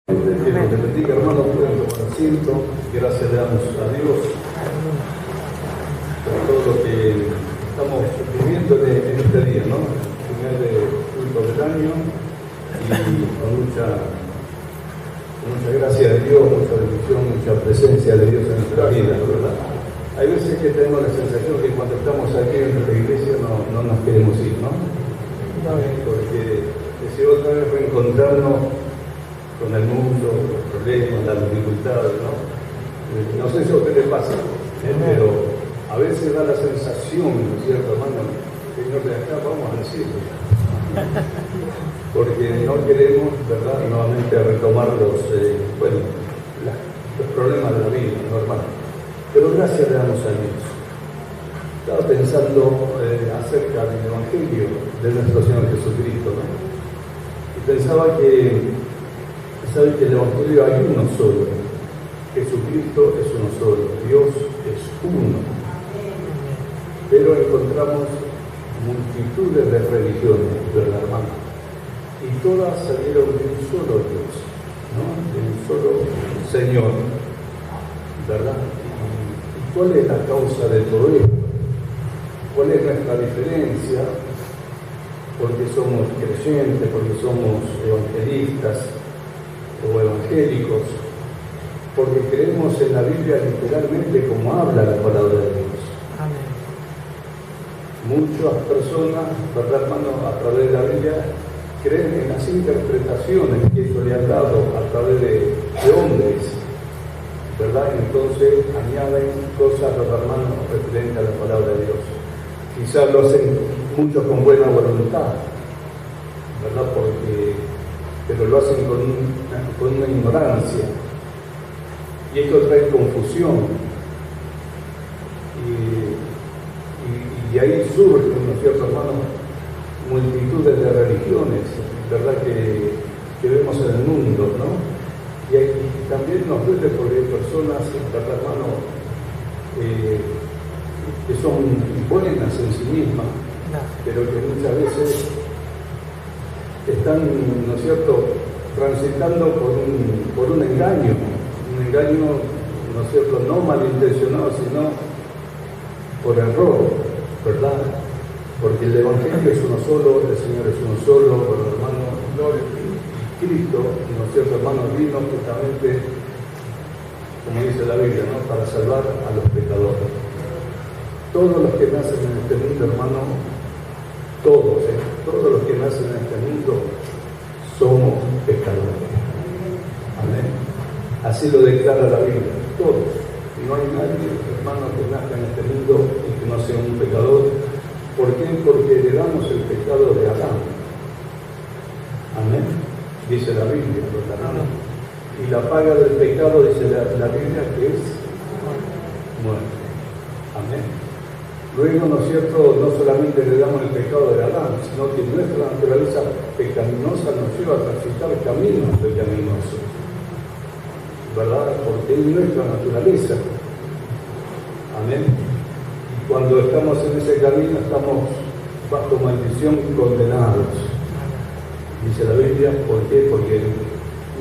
Que nos bendiga, hermano, pueden tomar asiento. Gracias le damos a Dios por todo lo que estamos viviendo en este día, ¿no? Primer culto del año y con mucha gracia de Dios, mucha bendición, mucha presencia de Dios en nuestra vida, ¿verdad? Hay veces que tenemos la sensación que cuando estamos aquí en la iglesia no nos queremos ir, ¿no? Porque si otra vez reencontrarnos con el mundo, los problemas, las dificultades, ¿no? No sé si a usted le pasa, pero a veces da la sensación, ¿no es cierto, hermano? Señor, de acá vamos al cielo. Porque no queremos, ¿verdad?, nuevamente retomar los problemas de la vida, ¿no, hermano? Pero gracias le damos a Dios. Estaba pensando acerca del Evangelio de nuestro Señor Jesucristo, ¿no? Y pensaba que el Evangelio hay uno solo. Jesucristo es uno solo. Dios es uno. Pero encontramos multitudes de religiones, ¿verdad, hermano? Y todas salieron de un solo Dios, ¿no? De un solo Señor, ¿verdad? ¿Y cuál es la causa de todo esto? ¿Cuál es nuestra diferencia? Porque somos creyentes, porque somos evangelistas o evangélicos, porque creemos en la Biblia literalmente como habla la palabra de Dios. Amén. Muchas personas, ¿verdad, hermano?, a través de la Biblia creen en las interpretaciones que eso le han dado a través de hombres, ¿verdad? Entonces añaden cosas, ¿verdad, hermano?, referentes a la palabra de Dios. Quizás lo hacen muchos con buena voluntad, ¿verdad? Pero lo hacen con una ignorancia. Y esto trae confusión. Y ahí surgen, ¿no es cierto, hermano?, multitudes de religiones, ¿verdad?, que vemos en el mundo, ¿no? Y también nos duele porque hay personas, ¿verdad, hermano?, que son buenas en sí mismas, pero que muchas veces están, ¿no es cierto?, transitando por un engaño, ¿no es cierto?, no malintencionado, sino por error, ¿verdad? Porque el Evangelio es uno solo, el Señor es uno solo, bueno, hermano, y Cristo, ¿no es cierto, hermano?, vino justamente, como dice la Biblia, ¿no?, para salvar a los pecadores. Todos los que nacen en este mundo, hermano, todos los que nacen en este mundo somos pecadores. Amén. Así lo declara la Biblia, todos. No hay nadie, hermano, que nazca en este mundo y que no sea un pecador. ¿Por qué? Porque heredamos el pecado de Adán. Amén. Dice la Biblia, ¿verdad? Y la paga del pecado, dice la Biblia, que es muerte. Amén. Luego, ¿no es cierto?, no solamente heredamos el pecado de Adán, sino que nuestra naturaleza pecaminosa nos lleva a transitar caminos pecaminosos, ¿verdad? Porque es nuestra naturaleza. Amén. Y cuando estamos en ese camino, estamos bajo maldición y condenados. Dice la Biblia, ¿por qué? Porque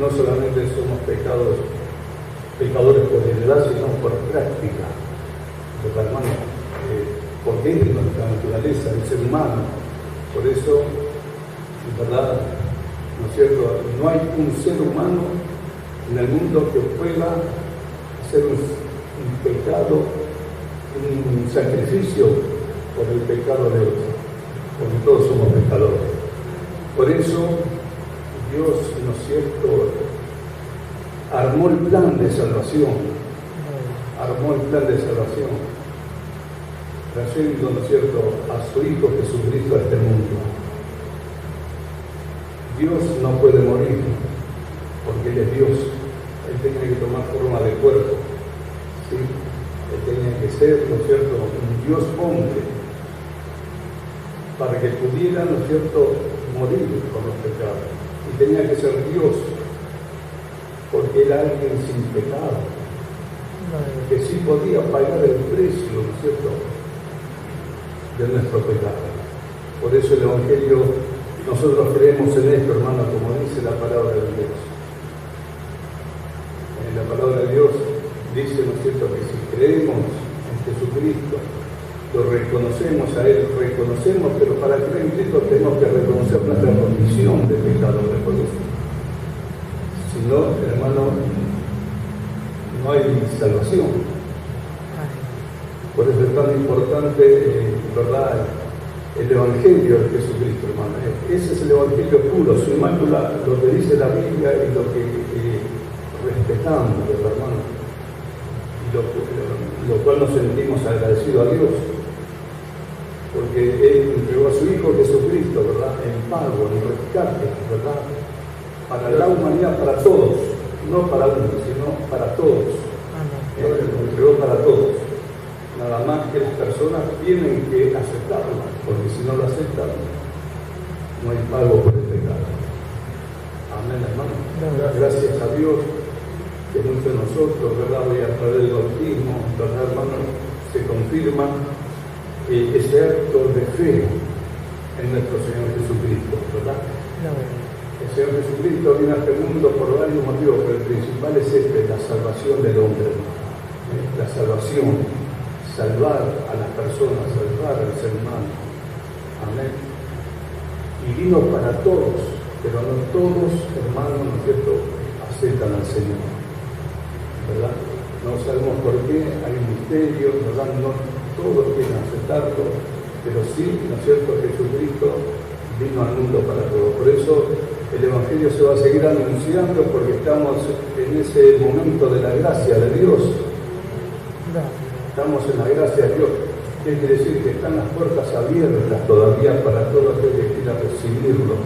no solamente somos pecadores por heredad, sino por práctica. ¿Verdad, hermano? Porque es nuestra naturaleza, el ser humano. Por eso, ¿verdad?, ¿no es cierto?, no hay un ser humano en el mundo que pueda hacer un pecado, un sacrificio por el pecado de otro, porque todos somos pecadores. Por eso Dios, ¿no es cierto?, armó el plan de salvación, trayendo, ¿no es cierto?, a su Hijo Jesucristo a este mundo. Dios no puede morir, porque Él es Dios. Él tenía que tomar forma de cuerpo, ¿sí? Él tenía que ser, ¿no es cierto?, un Dios hombre, para que pudiera, ¿no es cierto?, morir por los pecados. Y tenía que ser Dios, porque era alguien sin pecado, que sí podía pagar el precio, ¿no es cierto?, de nuestro pecado. Por eso el Evangelio, nosotros creemos en esto, hermano, como dice la palabra de Dios. creemos en Jesucristo, lo reconocemos a Él, pero para creer en Cristo tenemos que reconocer nuestra condición de pecadores. Si no, hermano, no hay salvación. Por eso es tan importante, ¿verdad?, el Evangelio de Jesucristo, hermano. Ese es el Evangelio puro, su inmácula, lo que dice la Biblia y lo que respetamos, hermano. Y lo cual nos sentimos agradecidos a Dios, porque Él entregó a su Hijo Jesucristo, ¿verdad?, en pago, en rescate, ¿verdad?, para la humanidad, para todos, no para uno, sino para todos. Él lo entregó para todos. Nada más que las personas tienen que aceptarlo, porque si no lo aceptan, no hay pago por el pecado. Amén, hermano. Gracias a Dios que muchos de nosotros, ¿verdad?, hoy a través del bautismo, ¿verdad, hermano?, se confirma ese acto de fe en nuestro Señor Jesucristo, ¿verdad? El Señor Jesucristo vino a este mundo por varios motivos, pero el principal es la salvación del hombre, la salvación. Salvar a las personas, salvar al ser humano. Amén. Y vino para todos, pero no todos, hermanos, ¿no es cierto?, aceptan al Señor, ¿verdad? No sabemos por qué, hay un misterio, ¿verdad? No todos quieren aceptarlo, pero sí, ¿no es cierto?, Jesucristo vino al mundo para todos. Por eso el Evangelio se va a seguir anunciando, porque estamos en ese momento de la gracia de Dios. Estamos en la gracia de Dios. ¿Qué quiere decir? Que están las puertas abiertas todavía para todo aquel que quiera recibirlo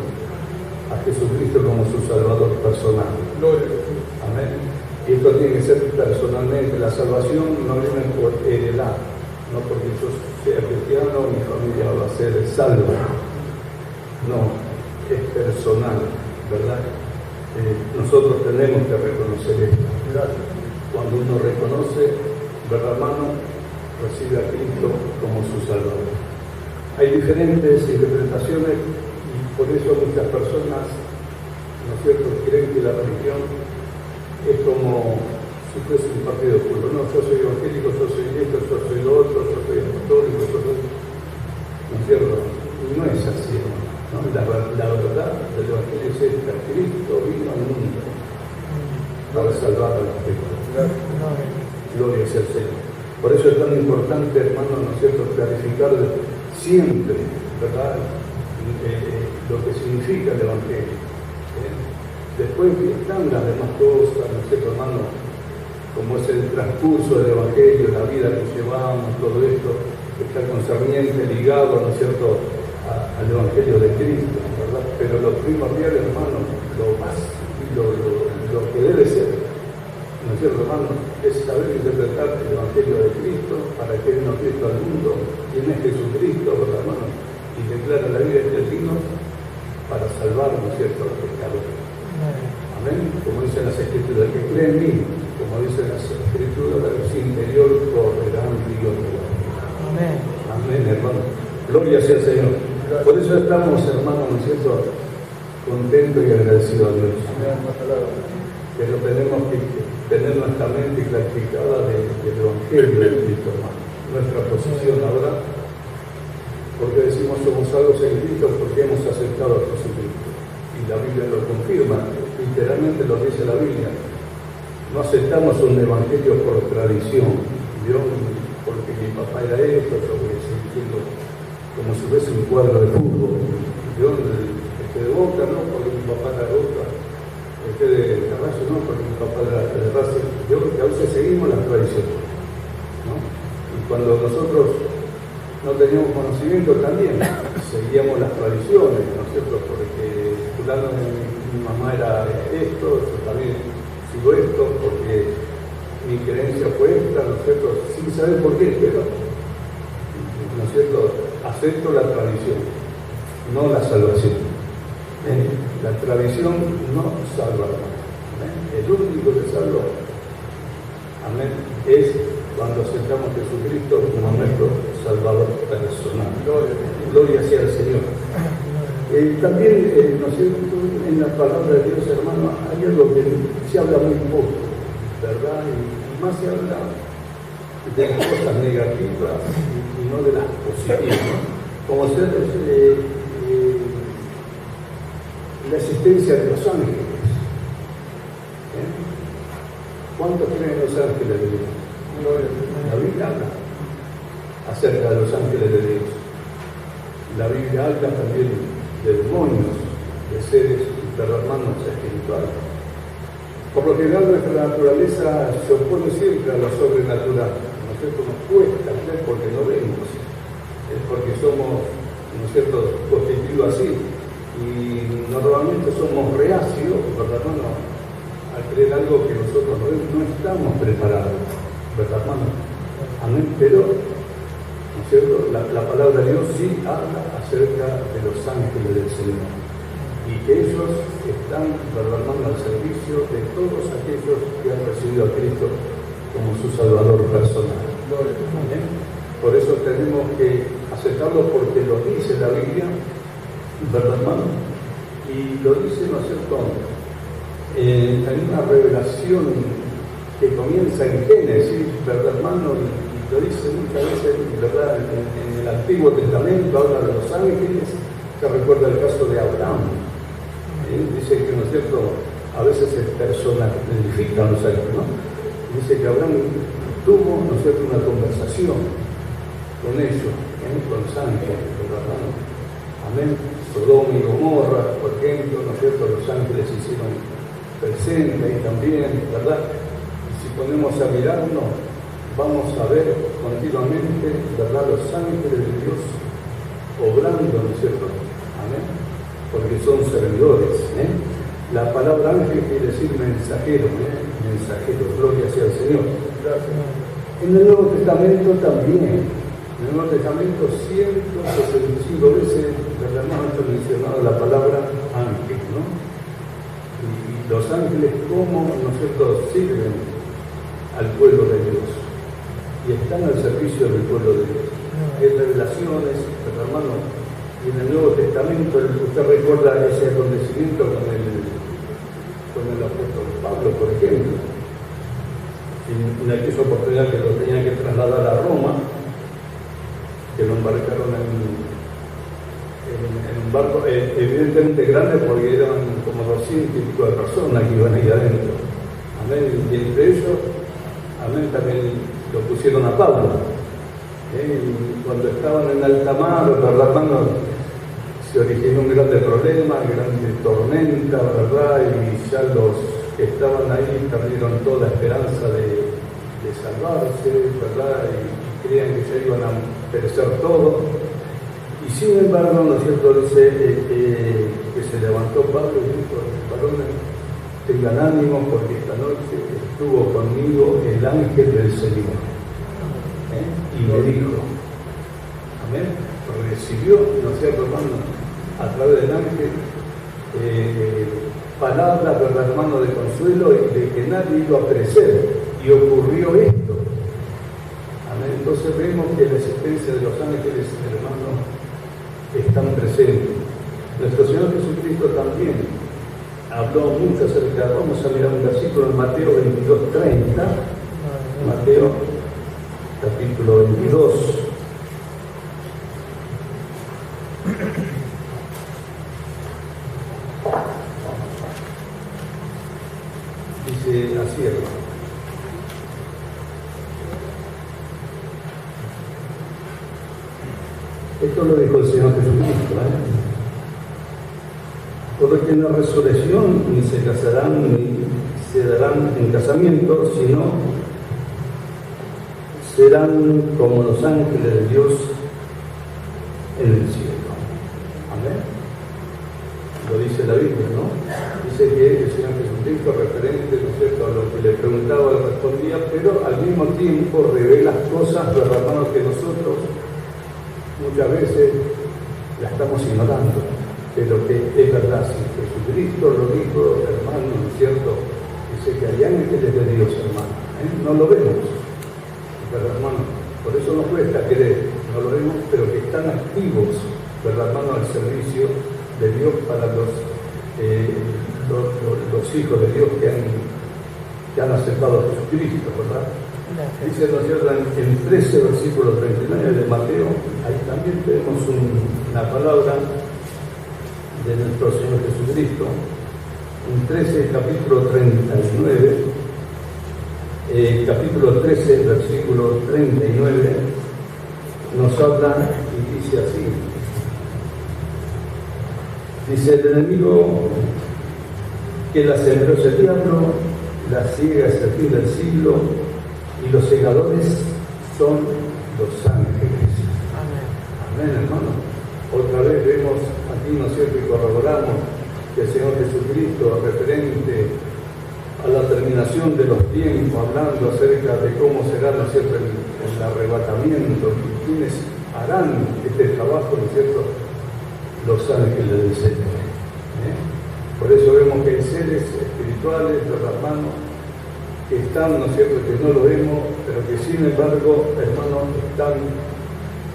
a Jesucristo como su Salvador personal. Amén. Y esto tiene que ser personalmente. La salvación no viene por heredad, no porque yo sea cristiano, mi familia va a ser salva. No, es personal, ¿verdad? Nosotros tenemos que reconocer esto. Cuando uno reconoce, ¿verdad, hermano?, recibe a Cristo como su Salvador. Hay diferentes interpretaciones y por eso muchas personas, ¿no es cierto?, creen que la religión es como si fuese un partido de fútbol. No, yo soy evangélico, yo soy esto, yo soy lo otro, yo soy apostólico, yo soy... ¿No es cierto? Y no es así, hermano, ¿no? La verdad del evangelio es esta: Cristo vino al mundo para salvar a los pecadores. Gloria sea al Señor. Por eso es tan importante, hermano, ¿no es cierto?, clarificar siempre, ¿verdad?, lo que significa el Evangelio. Después están las demás cosas, ¿no es cierto, hermano?, como es el transcurso del Evangelio, la vida que llevamos, todo esto está concerniente, ligado, ¿no es cierto?, al Evangelio de Cristo, ¿verdad? Pero lo primordial, hermano, lo que debe ser, ¿no es cierto, hermano?, es saber interpretar el Evangelio de Cristo para que Él nos Cristo al mundo, quién es Jesucristo, ¿verdad, hermano?, y declara la vida de Cristo para salvar, ¿no es cierto?, a los pecadores. Amén. Como dicen las Escrituras, el que cree en mí, como dicen las Escrituras, de su interior correrán ríos de agua. Amén. Amén, hermano. Gloria sea al Señor. Por eso estamos, hermanos, ¿no es cierto?, contentos y agradecidos a Dios. Pero tenemos que tener nuestra mente clarificada del Evangelio de Cristo, hermano. Nuestra posición ahora, porque decimos somos salvos en Cristo porque hemos aceptado a Jesucristo. Y la Biblia lo confirma, literalmente lo dice la Biblia. No aceptamos un evangelio por tradición, ¿vio? Porque mi papá era esto, yo voy a seguir siendo como si fuese un cuadro de fútbol, ¿vio? De Boca, no, porque mi papá era Boca, de Carrasco, no, porque mi papá era de Racing. Yo creo que a veces seguimos las tradiciones, ¿no? Y cuando nosotros no teníamos conocimiento también seguíamos las tradiciones, ¿no es cierto? Porque fulano de mi mamá era esto, yo también sigo esto, porque mi creencia fue esta, ¿no es cierto? Sin saber por qué, pero, ¿no es cierto?, acepto la tradición, no la salvación. La tradición no salva. El único que salva, amén, es cuando aceptamos a Jesucristo como nuestro Salvador personal. Gloria sea al Señor. También, ¿no es cierto?, en la palabra de Dios, hermano, hay algo que se habla muy poco, ¿verdad? Y más se habla de las cosas negativas y no de las positivas, ¿no? Como ser la existencia de los ángeles. ¿Cuántos creen en los ángeles de Dios? La Biblia habla acerca de los ángeles de Dios. La Biblia habla también de demonios, de seres, hermanos espirituales. Por lo general, nuestra naturaleza se opone siempre a lo sobrenatural. ¿No es cierto? Nos cuesta creer porque no vemos, es porque somos, ¿no es cierto?, constituidos así. Y normalmente somos reacios, ¿verdad, hermano?, a creer algo que nosotros no estamos preparados, ¿verdad, hermano? Amén. Pero, ¿no es cierto?, la palabra de Dios sí habla acerca de los ángeles del Señor. Y que ellos están, ¿verdad, hermano?, al servicio de todos aquellos que han recibido a Cristo como su Salvador personal. ¿Amén? Por eso tenemos que aceptarlo porque lo dice la Biblia, ¿verdad, hermano? Y lo dice, ¿no es cierto?, hay una revelación que comienza en Génesis, ¿verdad, hermano? Y lo dice muchas veces, ¿verdad?, en el Antiguo Testamento habla de los ángeles. Se recuerda el caso de Abraham. Dice que, ¿no es cierto?, a veces se personifican los ángeles, ¿no? Dice que Abraham tuvo, ¿no es cierto?, una conversación con ellos, con los ángeles, ¿verdad, hermano? Amén. Sodoma y Gomorra, por ejemplo, ¿no es cierto?, los ángeles se hicieron presentes y también, ¿verdad? Y si ponemos a mirarnos, vamos a ver continuamente, ¿verdad?, los ángeles de Dios obrando, ¿no es cierto? Amén. Porque son servidores. La palabra ángel quiere decir mensajero, mensajero, gloria sea al Señor. Gracias. En el Nuevo Testamento también, en el Nuevo Testamento 165 veces, ¿verdad?, está mencionado la palabra ángel, ¿no? Y los ángeles, ¿cómo, no es cierto?, sirven al pueblo de Dios y están al servicio del pueblo de Dios. Hay revelaciones, ¿verdad, hermano? Y en el Nuevo Testamento, usted recuerda ese acontecimiento con el apóstol Pablo, por ejemplo, en aquella oportunidad que lo tenían que trasladar a Roma, que lo embarcaron en un barco evidentemente grande porque eran como 200 y pico de personas que iban ahí adentro. Amén. Y entre ellos, amén, también lo pusieron a Pablo. Cuando estaban en alta mar, ¿verdad, hermano?, se originó un grande problema, grande tormenta, ¿verdad? Y ya los que estaban ahí perdieron toda esperanza de salvarse, ¿verdad? Y creían que se iban a perecer todo. Y sin embargo, ¿no es cierto?, dice que se levantó Pablo y dijo: varones, tengan ánimo porque esta noche estuvo conmigo el ángel del Señor. Y me dijo, amén, recibió, ¿no es cierto, hermano?, a través del ángel palabras, ¿verdad, hermano?, de consuelo y de que nadie iba a perecer. Y ocurrió esto. Amén. Entonces vemos que la existencia de los ángeles, hermanos, están presentes. Nuestro Señor Jesucristo también habló mucho acerca, vamos a mirar un versículo en Mateo 22:30, Mateo capítulo 22. Dice así, hermano. Esto lo dijo el Señor Jesucristo, Por lo que en la resurrección ni se casarán ni se darán en casamiento, sino serán como los ángeles de Dios en el cielo. Amén. Lo dice la Biblia, ¿no? Dice que el Señor Jesucristo, referente, ¿no es cierto?, a lo que le preguntaba, le respondía, pero al mismo tiempo revela cosas, ¿verdad, hermanos?, que nosotros muchas veces la estamos ignorando, pero que es verdad. Si Jesucristo lo dijo, hermano, ¿no es cierto?, dice que hay ángeles de Dios, hermano, no lo vemos, ¿verdad, hermano? Por eso nos cuesta creer, no lo vemos, pero que están activos, ¿verdad, hermano?, al servicio de Dios para los hijos de Dios que han aceptado a Jesucristo, ¿verdad? Dice, ¿no es cierto?, en 13, versículo 39 de Mateo, ahí también tenemos una palabra de nuestro Señor Jesucristo. En 13, capítulo 39, capítulo 13, versículo 39, nos habla y dice así. Dice, el enemigo que la sembró es el diablo, la ciega es el fin del siglo, y los segadores son los ángeles. Amén. Amén, hermano. Otra vez vemos aquí, ¿no es cierto?, y corroboramos que el Señor Jesucristo, referente a la terminación de los tiempos, hablando acerca de cómo será, ¿no es cierto?, el arrebatamiento, y quienes harán este trabajo, ¿no es cierto?, los ángeles del Señor. Por eso vemos que hay seres espirituales, los hermanos, que están, ¿no es cierto?, que no lo vemos, pero que sin embargo, hermanos, están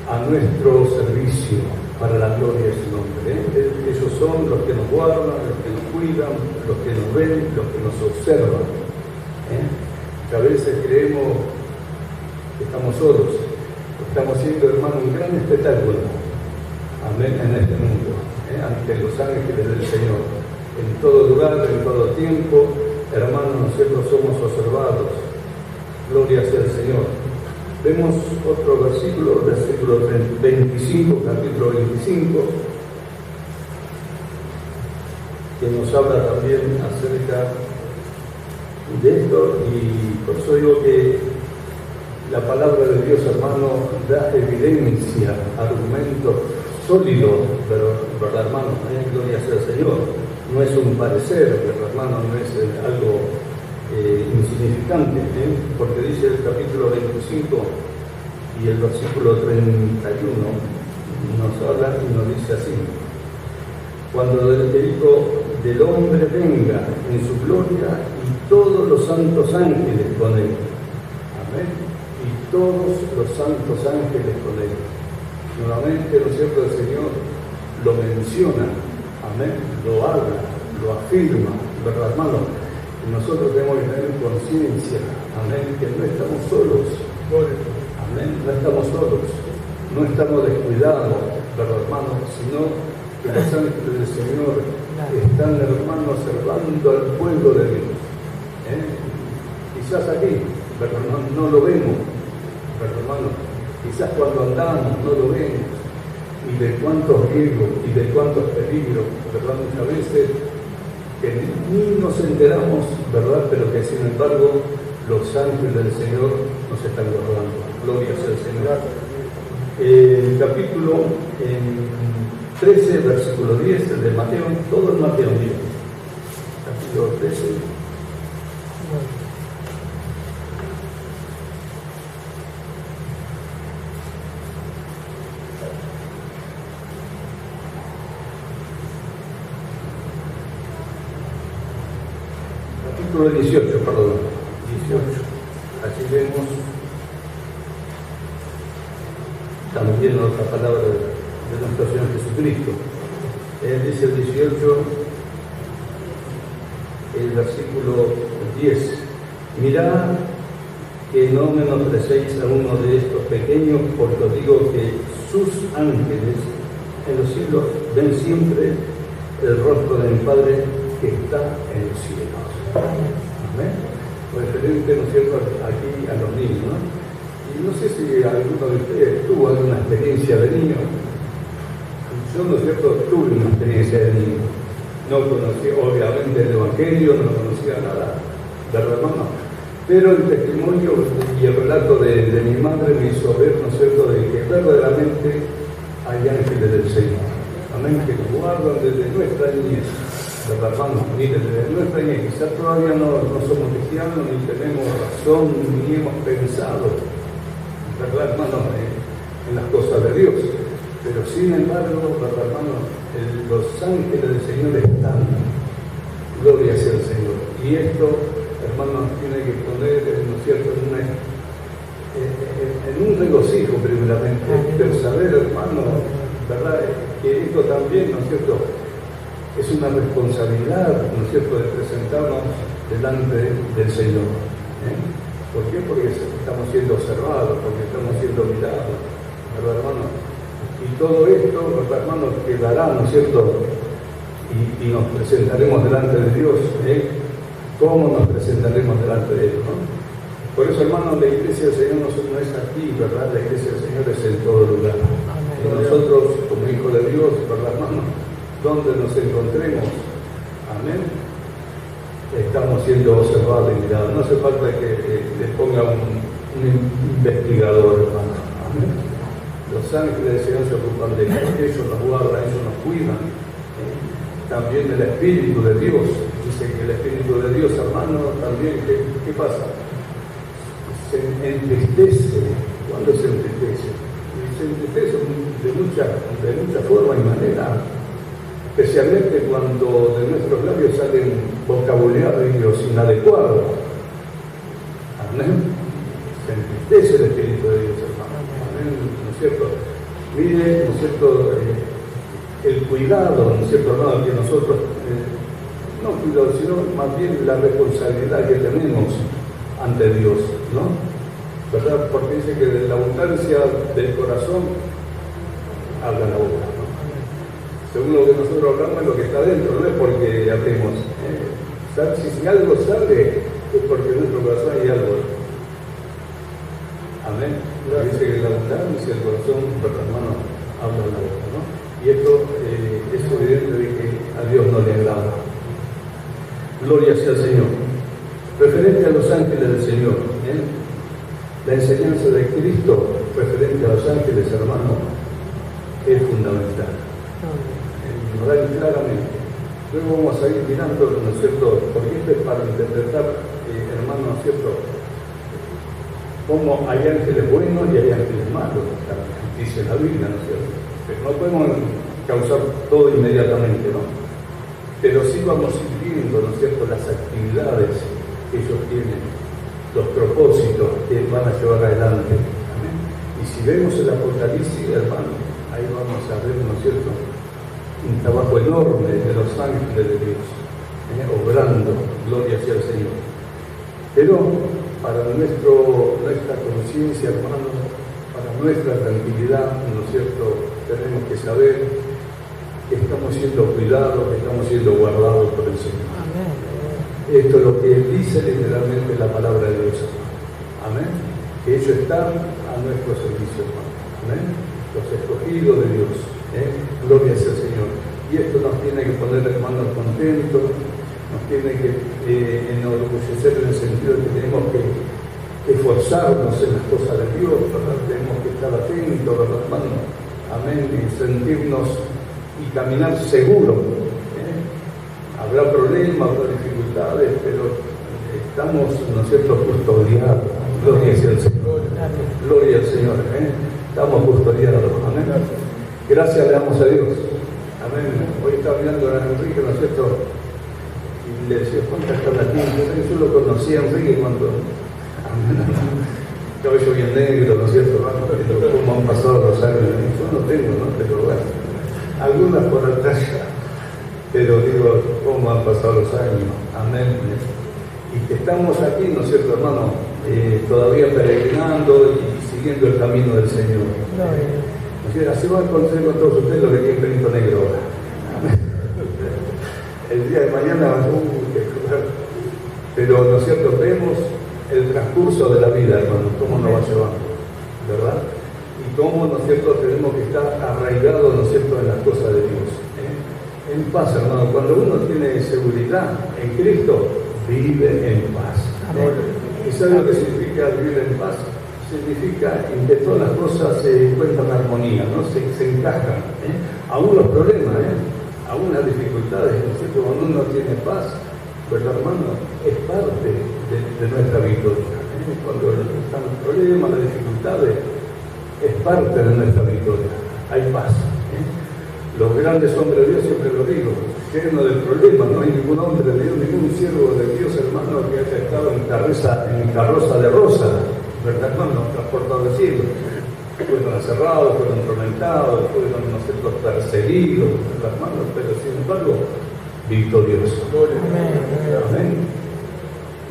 a nuestro servicio para la gloria de su nombre. Ellos son los que nos guardan, los que nos cuidan, los que nos ven, los que nos observan. Que a veces creemos que estamos solos, estamos haciendo, hermano, un gran espectáculo, amén, en este mundo, ante los ángeles del Señor, en todo lugar, en todo tiempo. Hermanos, nosotros somos observados. Gloria sea el Señor. Vemos otro versículo 25, capítulo 25, que nos habla también acerca de esto, y por eso digo que la palabra de Dios, hermano, da evidencia, argumentos sólidos, pero, ¿verdad, hermano? Gloria sea el Señor. No es un parecer, pero, hermano, no es algo insignificante, porque dice el capítulo 25 y el versículo 31 nos habla y nos dice así: cuando el Hijo del Hombre venga en su gloria y todos los santos ángeles con él. Amén. Y todos los santos ángeles con él. Nuevamente, ¿no es cierto?, el Señor lo menciona, amén, lo habla, lo afirma, ¿verdad, hermano? Y nosotros tenemos que tener conciencia, amén, que no estamos solos, amén, no estamos solos, no estamos descuidados, ¿verdad, hermano?, sino que los ángeles del Señor están, hermano, observando al pueblo de Dios. Quizás aquí, ¿verdad?, no lo vemos, ¿verdad, hermano? Quizás cuando andamos no lo vemos, y de cuántos riesgos y de cuántos peligros, ¿verdad?, muchas veces que ni nos enteramos, ¿verdad?, pero que sin embargo los ángeles del Señor nos están guardando. Gloria sea al Señor. El capítulo 13, versículo 10, el de Mateo, todo el Mateo, mira. Capítulo 13. Capítulo 18, perdón. 18. Aquí vemos también otra palabra de nuestro Señor Jesucristo. Él dice el 18, el versículo 10: mirad que no menosprecéis a uno de estos pequeños, porque os digo que sus ángeles en los cielos ven siempre el rostro de mi Padre que está en los cielos. Amén. Referente, ¿no es cierto?, aquí a los niños, ¿no? Y no sé si alguno de ustedes tuvo alguna experiencia de niño. Yo, ¿no es cierto?, tuve una experiencia de niño. No conocía, obviamente, el Evangelio, no conocía nada, ¿verdad, hermano? Pero el testimonio y el relato de mi madre me hizo ver, ¿no es cierto?, de que verdaderamente hay ángeles del Señor. Amén, que nos guardan desde nuestra niñez. ¿Verdad, hermano? Miren, desde nuestra niñez, quizás todavía no somos cristianos, ni tenemos razón, ni hemos pensado, ¿verdad, hermano?, en las cosas de Dios. Pero sin embargo, ¿verdad, hermano?, los ángeles del Señor están. Gloria sea al Señor. Y esto, hermano, tiene que poner, ¿no es cierto?, en un regocijo primeramente, pero saber, hermano, ¿verdad?, que esto también, ¿no es cierto?, es una responsabilidad, ¿no es cierto?, de presentarnos delante del Señor. ¿Por qué? Porque estamos siendo observados, porque estamos siendo mirados, ¿verdad, hermano? Y todo esto, ¿verdad, hermano?, quedará, ¿no es cierto? Y nos presentaremos delante de Dios, ¿eh? ¿Cómo nos presentaremos delante de Él, no? Por eso, hermano, la iglesia del Señor no es aquí, ¿verdad? La iglesia del Señor es en todo lugar. Y nosotros, como hijos de Dios, ¿verdad, hermano?, donde nos encontremos, amén, estamos siendo observados y mirados. No hace falta que le ponga un investigador, hermano. Amén. Los ángeles del Señor se ocupan de ellos, nos guardan, ellos nos cuidan. También el Espíritu de Dios. Dice que el Espíritu de Dios, hermano, también, ¿qué pasa? Se entristece. ¿Cuándo se entristece? Se entristece de muchas formas y maneras. Especialmente cuando de nuestros labios salen vocabularios inadecuados. Amén. Se entristece el Espíritu de Dios, hermano. Amén. ¿No es cierto? Mire, ¿no es cierto? El cuidado, ¿no es cierto, hermano? Que nosotros, no cuidado, sino más bien la responsabilidad que tenemos ante Dios, ¿no? ¿Verdad? Porque dice que de la abundancia del corazón habla la boca, ¿no? Según lo que nosotros hablamos es lo que está dentro, no es porque hablemos. Si algo sale, es porque en nuestro corazón hay algo. Amén. Dice que la abundancia del corazón, pero hermano, habla la boca, ¿no? Y esto es evidente de que a Dios no le agrada. Gloria sea al Señor. Referente a los ángeles del Señor, la enseñanza de Cristo referente a los ángeles, hermano, es fundamental. Nos da claramente. Luego vamos a ir mirando, ¿no es cierto? Porque esto es para interpretar, hermano, ¿no es cierto?, cómo hay ángeles buenos y hay ángeles malos, dice la Biblia, ¿no es cierto? Pero no podemos causar todo inmediatamente, ¿no? Pero sí vamos a ir viendo, ¿no es cierto?, las actividades que ellos tienen, los propósitos que van a llevar adelante. ¿Amén? Y si vemos el Apocalipsis, hermano, ahí vamos a ver, ¿no es cierto?, un trabajo enorme de los ángeles de Dios, obrando, gloria sea al Señor. Pero para nuestra conciencia, hermano, para nuestra tranquilidad, ¿no es cierto?, tenemos que saber que estamos siendo cuidados, que estamos siendo guardados por el Señor. Amén. Esto es lo que dice literalmente la palabra de Dios. Amén. Que ellos están a nuestro servicio, hermano. Amén. Los escogidos de Dios. Gloria sea al Señor. Y esto nos tiene que poner, hermanos, contentos, nos tiene que enorgullecer en el sentido de que tenemos que esforzarnos en las cosas de Dios, ¿verdad? Tenemos que estar atentos, ¿verdad, hermano? Amén. Y sentirnos y caminar seguro. Habrá problemas, habrá dificultades, pero estamos, ¿no es cierto?, custodiados. Gloria sea al Señor. Gloria al Señor. Estamos custodiados. Amén. Gracias le damos a Dios. Amén. Hoy estaba mirando a Enrique, ¿no es cierto? Y le decía, ¿cuántas están aquí? Yo lo conocía a Enrique cuando... Amén. Cabello bien negro, ¿no es cierto, hermano? ¿Cómo han pasado los años? Yo no tengo, ¿no? Pero bueno, algunas por atrás, pero digo, ¿cómo han pasado los años? Amén. Y que estamos aquí, ¿no es cierto, hermano? Todavía peregrinando y siguiendo el camino del Señor. Así va a encontrar con todos ustedes lo que tiene Perito Negro ahora. El día de mañana, pero, ¿no es cierto?, vemos el transcurso de la vida, hermano, cómo nos va llevando, ¿verdad? Y cómo, ¿no es cierto?, tenemos que estar arraigados, ¿no es cierto?, en las cosas de Dios. En paz, hermano. Cuando uno tiene seguridad en Cristo, vive en paz. ¿Y sabe lo que significa vivir en paz? Significa en que todas las cosas se encuentran en armonía, ¿no? Se encajan. Aún los problemas, aún las dificultades, ¿no es cierto? Cuando uno tiene paz, pues, hermano, es parte de nuestra victoria. Cuando están los problemas, las dificultades, es parte de nuestra victoria. Hay paz. Los grandes hombres de Dios, siempre lo digo, llenos de problemas, no hay ningún hombre de Dios, ningún siervo de Dios, hermano, que haya estado en carroza de rosa, ¿verdad, hermano? Transportado de cielo. Fueron aserrados, fueron tormentados, fueron, no sé, perseguidos, hermanos, pero sin embargo, victoriosos. Amén.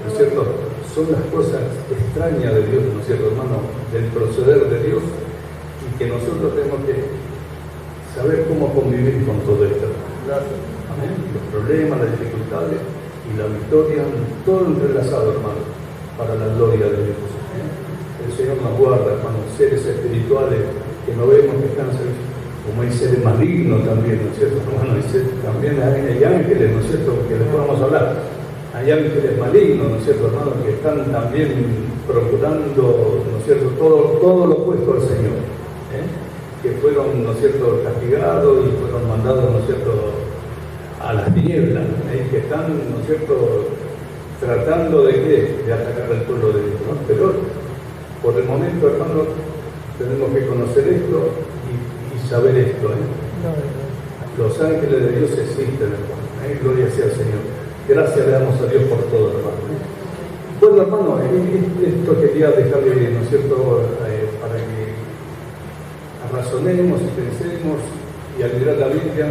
¿No es cierto? son las cosas extrañas de Dios, ¿no es cierto, hermano? Del proceder de Dios, y que nosotros tenemos que saber cómo convivir con todo esto. Amén. Los problemas, las dificultades y la victoria, todo entrelazado, hermano, para la gloria de Dios. El Señor nos guarda, hermano, seres espirituales que no vemos que están, como hay seres malignos también, ¿no es cierto, hermano? También hay ángeles, ¿no es cierto?, que les podemos hablar. Hay ángeles malignos, ¿no es cierto, hermano?, que están también procurando, ¿no es cierto?, todo lo opuesto al Señor, que fueron, ¿no es cierto?, castigados y fueron mandados, ¿no es cierto?, a las tinieblas, que están, ¿no es cierto?, tratando de ¿qué? De atacar al pueblo de Dios, ¿no? Pero por el momento, hermano, tenemos que conocer esto y saber esto. Los ángeles de Dios existen, hermano. Gloria sea al Señor. Gracias le damos a Dios por todo, hermano. Bueno, hermano, esto quería dejarle, ¿no es cierto?, para que razonemos y pensemos y al mirar la Biblia,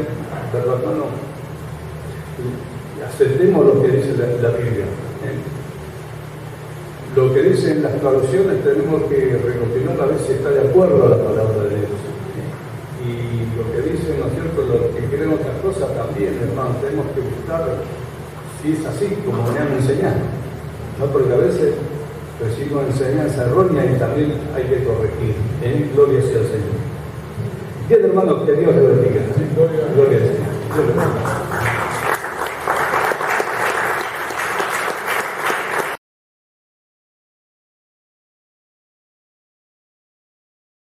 ¿verdad, hermano? Y aceptemos lo que dice la Biblia. Lo que dicen las traducciones tenemos que recopilar a ver si está de acuerdo a la palabra de Dios. Y lo que dicen, ¿no es cierto?, los que creen otras cosas también, hermano, tenemos que buscar si es así, como me han enseñado. ¿No? Porque a veces recibimos enseñanza errónea y también hay que corregir. Gloria sea al Señor. Bien, hermano, que Dios le bendiga. Gloria al Señor.